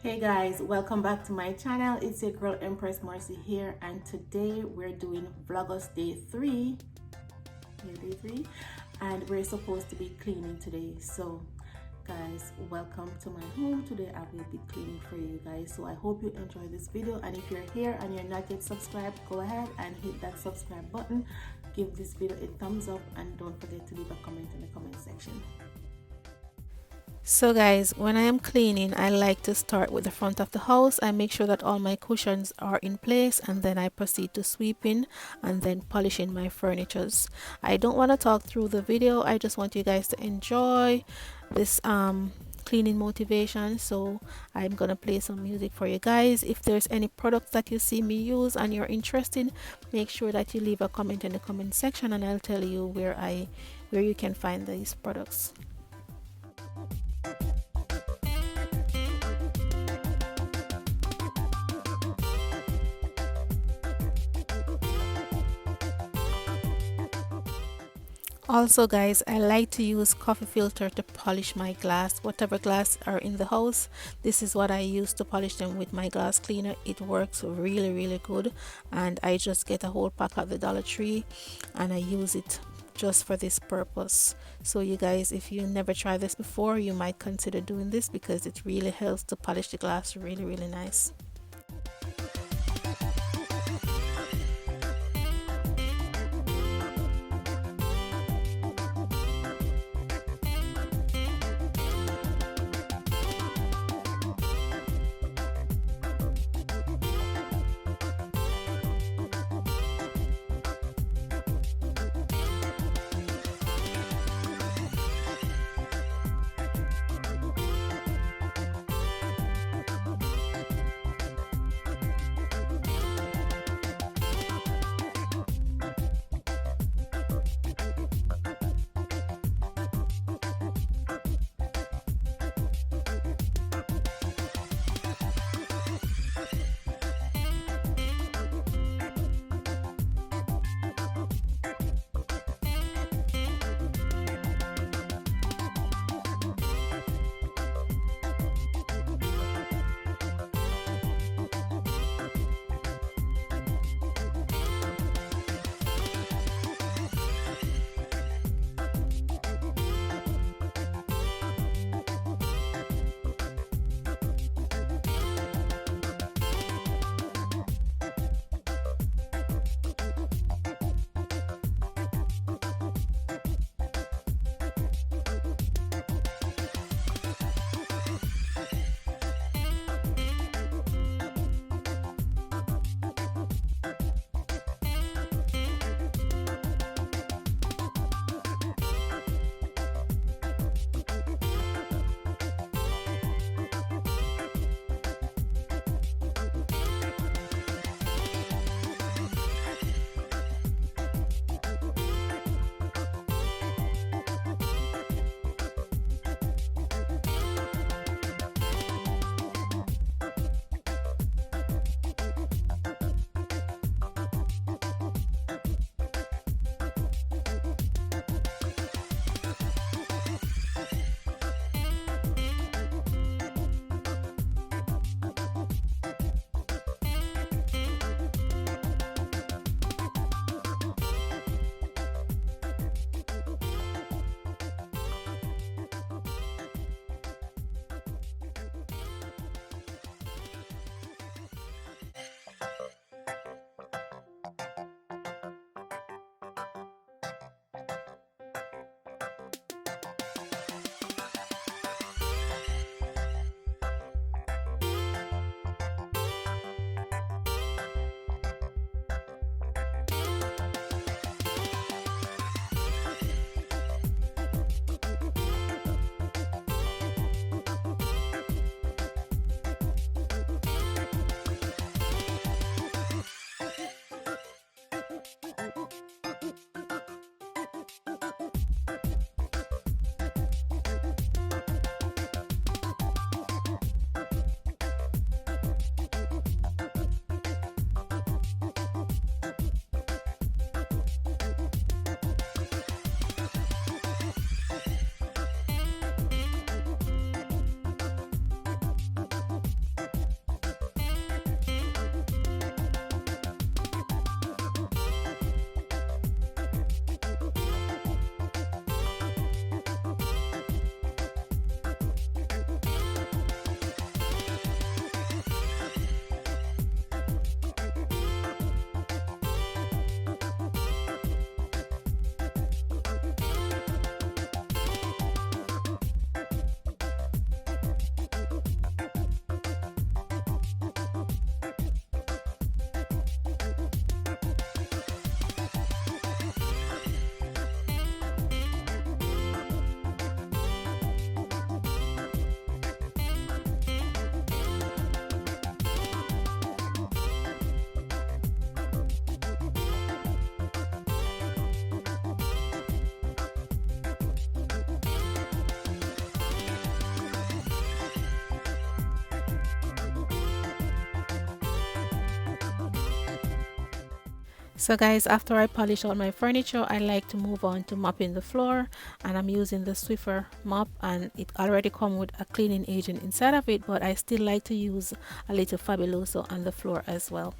Hey guys, welcome back to my channel. It's your girl Empress Marcy here, and today we're doing vlogust day 3, and we're supposed to be cleaning today. So guys, welcome to my home. Today I will be cleaning for you guys, so I hope you enjoy this video. And if you're here and you're not yet subscribed, go ahead and hit that subscribe button, give this video a thumbs up, and don't forget to leave a comment in the comment section. So guys, when I am cleaning, I like to start with the front of the house. I make sure that all my cushions are in place, and then I proceed to sweeping and then polishing my furnitures. I don't want to talk through the video. I just want you guys to enjoy this cleaning motivation. So I'm gonna play some music for you guys. If there's any products that you see me use and you're interested, make sure that you leave a comment in the comment section, and I'll tell you where you can find these products. Also guys, I like to use coffee filter to polish my glass. Whatever glass are in the house, this is what I use to polish them with my glass cleaner. It works really good, and I just get a whole pack at the Dollar Tree and I use it just for this purpose. So you guys, if you never tried this before, you might consider doing this because it really helps to polish the glass really nice. So guys, after I polish all my furniture, I like to move on to mopping the floor, and I'm using the Swiffer mop, and it already comes with a cleaning agent inside of it, but I still like to use a little Fabuloso on the floor as well.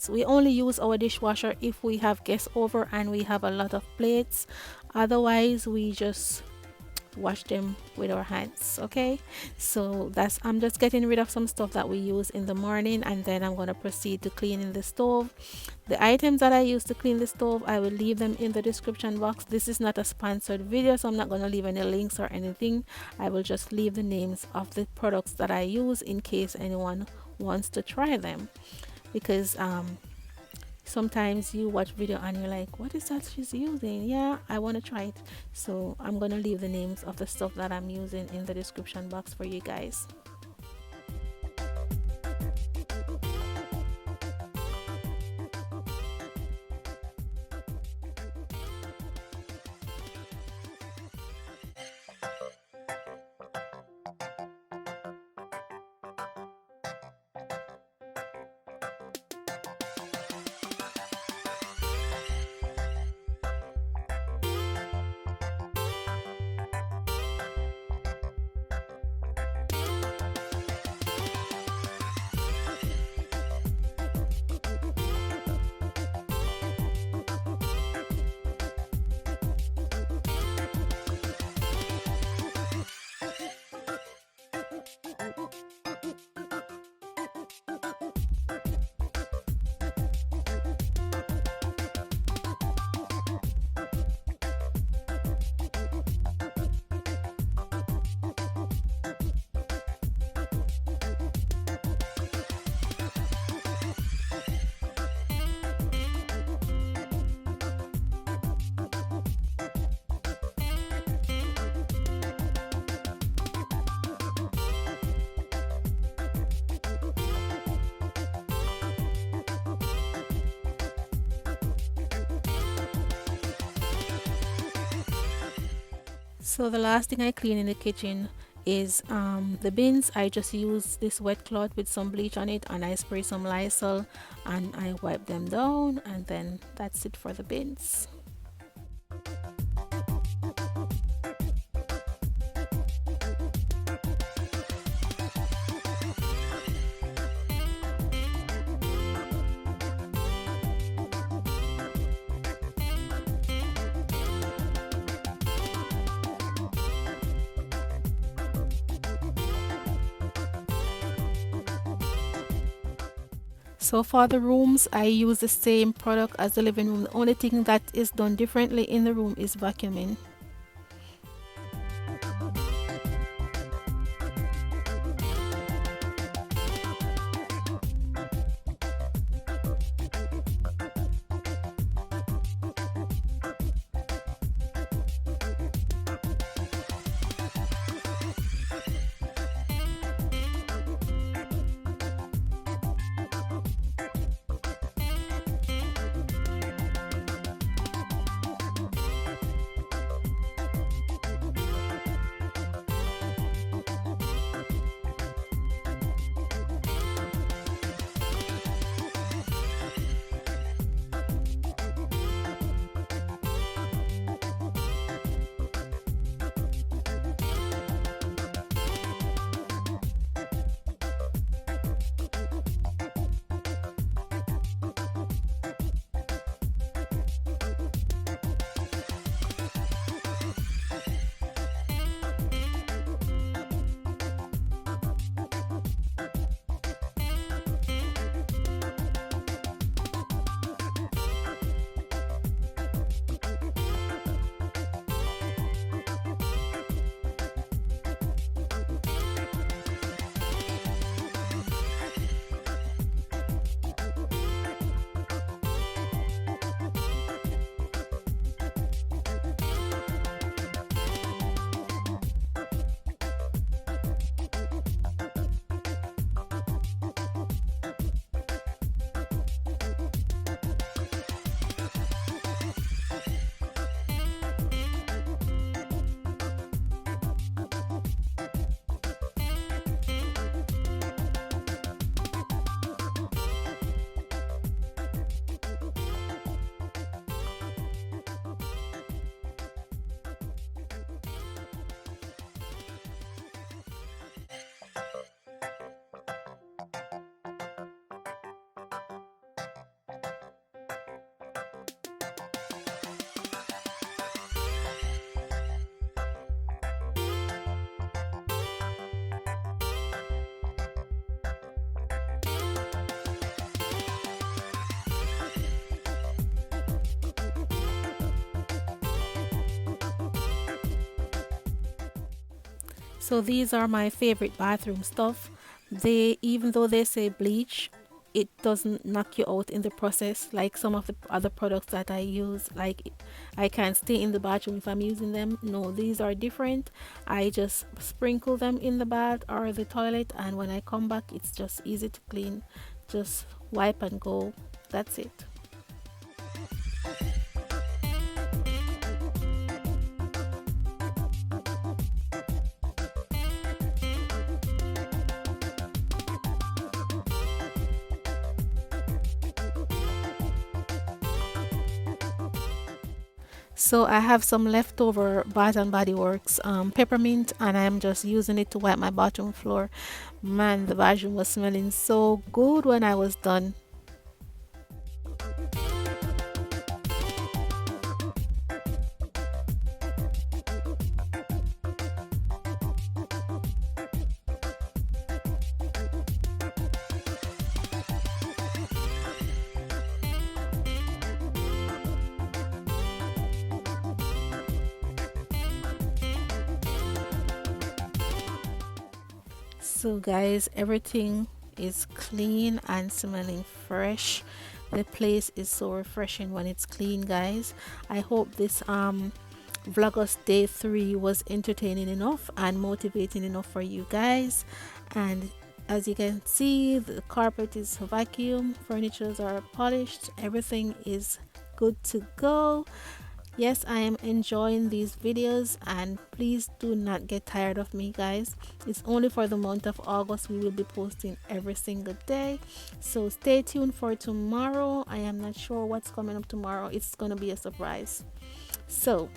So we only use our dishwasher if we have guests over and we have a lot of plates. Otherwise, we just wash them with our hands. Okay, so that's, I'm just getting rid of some stuff that we use in the morning, and then I'm going to proceed to cleaning the stove. The items that I use to clean the stove, I will leave them in the description box. This is not a sponsored video, so I'm not going to leave any links or anything. I will just leave the names of the products that I use in case anyone wants to try them, because sometimes you watch video and you're like, what is that she's using? Yeah, I want to try it. So I'm gonna leave the names of the stuff that I'm using in the description box for you guys. So the last thing I clean in the kitchen is the bins. I just use this wet cloth with some bleach on it, and I spray some Lysol and I wipe them down, and then that's it for the bins. So for the rooms, I use the same product as the living room. The only thing that is done differently in the room is vacuuming. So these are my favorite bathroom stuff. They, even though they say bleach, it doesn't knock you out in the process like some of the other products that I use. Like I can't stay in the bathroom if I'm using them. No, these are different. I just sprinkle them in the bath or the toilet, and when I come back, it's just easy to clean. Just wipe and go. That's it. So I have some leftover Bath and Body Works peppermint, and I'm just using it to wipe my bathroom floor. Man, the bathroom was smelling so good when I was done. So guys, everything is clean and smelling fresh. The place is so refreshing when it's clean, guys. I hope this vlogust day 3 was entertaining enough and motivating enough for you guys. And as you can see, the carpet is vacuum, furnitures are polished, everything is good to go. Yes, I am enjoying these videos, and please do not get tired of me, guys. It's only for the month of August. We will be posting every single day, so stay tuned for tomorrow. I am not sure what's coming up tomorrow. It's gonna be a surprise. So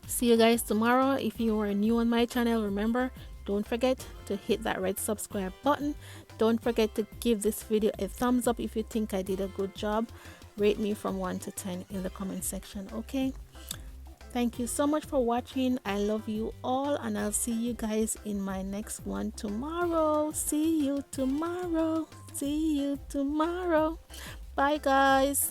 see you guys tomorrow. If you are new on my channel, remember, don't forget to hit that red subscribe button. Don't forget to give this video a thumbs up if you think I did a good job. Rate me from 1 to 10 in the comment section. Okay, thank you so much for watching. I love you all, and I'll see you guys in my next one tomorrow. See you tomorrow. See you tomorrow. Bye guys.